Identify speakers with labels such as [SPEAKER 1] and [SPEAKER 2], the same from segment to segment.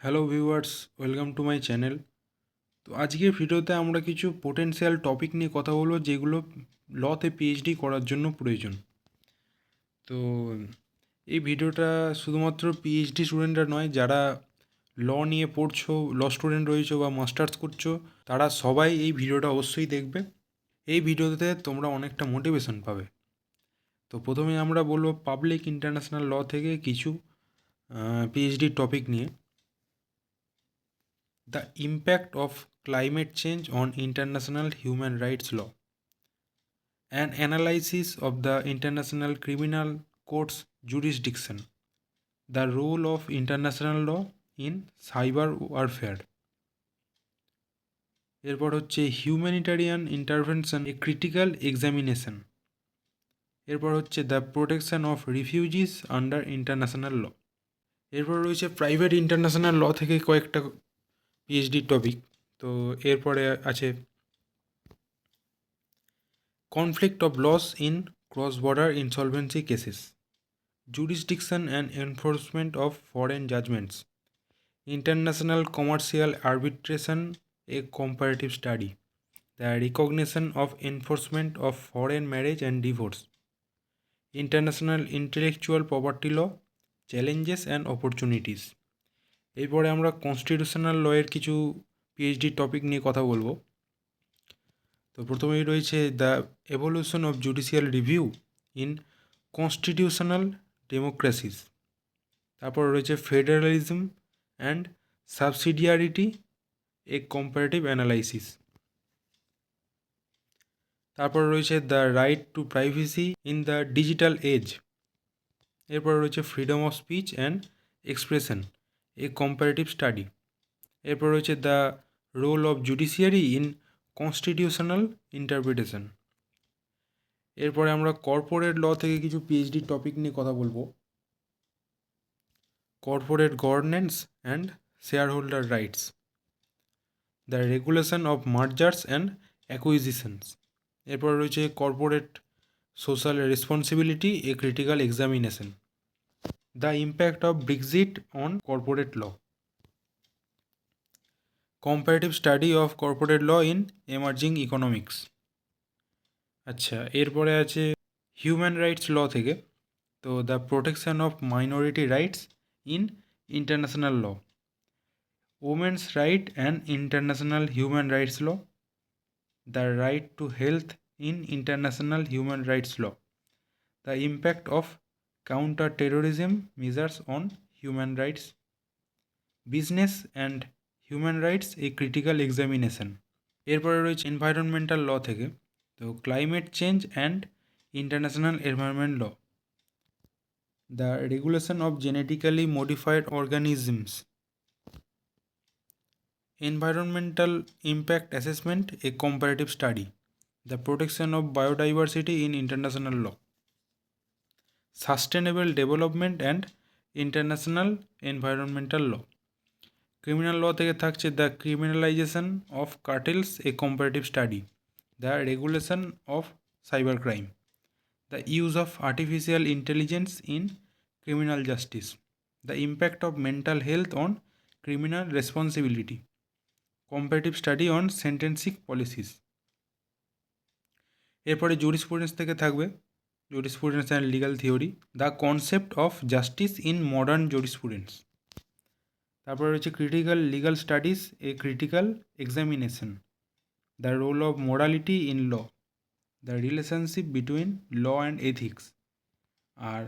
[SPEAKER 1] Hello viewers, welcome to my channel. তো আজকের ভিডিওতে আমরা কিছু পোটেনশিয়াল টপিক নিয়ে কথা বলবো যেগুলো লতে পিএইচডি করার জন্য প্রয়োজন। তো এই ভিডিওটা শুধুমাত্র পিএইচডি স্টুডেন্টরা নয়, যারা ল নিয়ে পড়ছো, ল স্টুডেন্ট রয়েছো বা মাস্টার্স করছো, তারা সবাই এই ভিডিওটা অবশ্যই দেখবে। এই ভিডিওতে তোমরা অনেকটা মোটিভেশন পাবে। তো প্রথমে আমরা বলবো পাবলিক ইন্টারন্যাশনাল ল থেকে কিছু পিএইচডি টপিক নিয়ে। The impact of climate change on international human rights law. An analysis of the International Criminal Court's jurisdiction. The role of international law in cyber warfare. এরপর হচ্ছে humanitarian intervention a critical examination. এরপর হচ্ছে the protection of refugees under international law. এরপর রয়েছে private international law থেকে কয়েকটা PhD topic. তো এরপরে আছে conflict of laws in cross-border insolvency cases, jurisdiction and enforcement of foreign judgments, international commercial arbitration, a comparative study, the recognition of enforcement of foreign marriage and divorce, international intellectual property law, challenges and opportunities. এরপরে আমরা constitutional লয়ের কিছু PhD topic নিয়ে কথা বলবো। তো প্রথমেই রয়েছে the evolution of judicial review in constitutional democracies. তারপর রয়েছে federalism and subsidiarity, a comparative analysis. তারপর রয়েছে the right to privacy in the digital age. এরপর রয়েছে freedom of speech and expression, a comparative study. এরপর রয়েছে the role of judiciary in constitutional interpretation. এরপরে আমরা কর্পোরেট ল থেকে কিছু পিএইচডি টপিক নিয়ে কথা বলবো। Corporate governance and shareholder rights, the regulation of mergers and acquisitions. এরপর রয়েছে corporate social responsibility, a critical examination, the impact of Brexit on corporate law, comparative study of corporate law in emerging economics. আচ্ছা, এরপরে আছে human rights law থেকে। তো the protection of minority rights in international law, women's right and international human rights law, the right to health in international human rights law, the impact of counter-terrorism measures on human rights, business and human rights, a critical examination. এরপরে রয়েছে environmental law থেকে। তো climate change and international environment law, the regulation of genetically modified organisms, environmental impact assessment, a comparative study, the protection of biodiversity in international law, sustainable development and international environmental law. Criminal law থেকে থাকছে the criminalization of cartels, a comparative study, the regulation of cybercrime, the use of artificial intelligence in criminal justice, the impact of mental health on criminal responsibility, comparative study on sentencing policies. এরপরে jurisprudence থেকে থাকবে jurisprudence and legal theory, the concept of justice in modern jurisprudence. তারপরে রয়েছে critical legal studies, a critical examination, the role of morality in law, the relationship between law and ethics, আর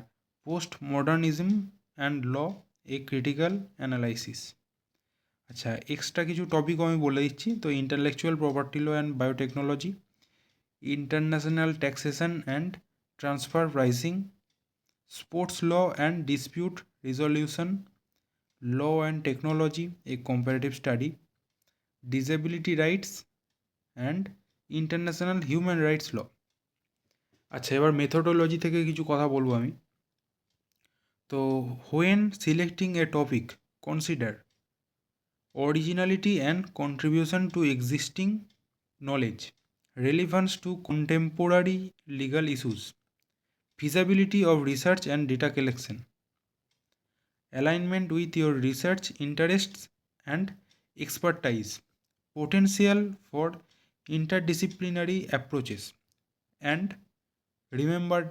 [SPEAKER 1] post modernism and law, a critical analysis. আচ্ছা, extra কিছু topic আমি বলে দিচ্ছি। তো intellectual property law and biotechnology, international taxation and transfer pricing, sports law and dispute resolution, law and technology, a comparative study, disability rights and international human rights law. আচ্ছা, এবার methodology থেকে কিছু কথা বলবো আমি। তো when selecting a topic, consider originality and contribution to existing knowledge, relevance to contemporary legal issues, feasibility of research and data collection, alignment with your research interests and expertise, potential for interdisciplinary approaches, and remember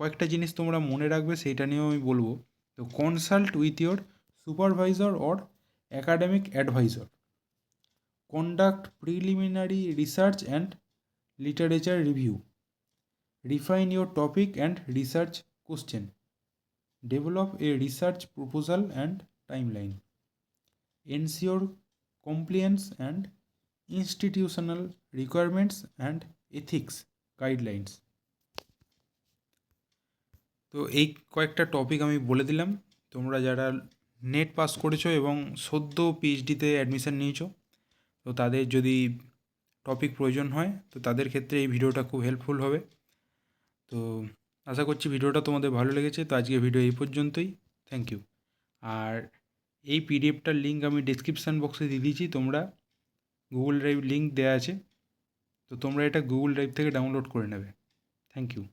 [SPEAKER 1] কয়েকটা জিনিস তোমরা মনে রাখবে সেইটা নিয়েও আমি বলবো। তো consult with your supervisor or academic advisor, conduct preliminary research and literature review, refine your topic and research question, develop a research proposal and timeline, ensure compliance and institutional requirements and ethics guidelines. তো এই কয়েকটা topic আমি বলে দিলাম। তোমরা যারা net pass করেছো এবং সদ্য পিএইচডিতে অ্যাডমিশান নিয়েছো, তো তাদের যদি টপিক প্রয়োজন হয় তো তাদের ক্ষেত্রে এই ভিডিওটা খুব হেল্পফুল হবে। তো আশা করছি ভিডিওটা তোমাদের ভালো লেগেছে। তো আজকে ভিডিও এই পর্যন্তই। Thank you. আর এই পিডিএফটার লিঙ্ক আমি ডিসক্রিপশান বক্সে দিয়ে দিয়েছি, তোমরা গুগল ড্রাইভ লিঙ্ক দেওয়া আছে, তো তোমরা এটা গুগল ড্রাইভ থেকে ডাউনলোড করে নেবে। Thank you.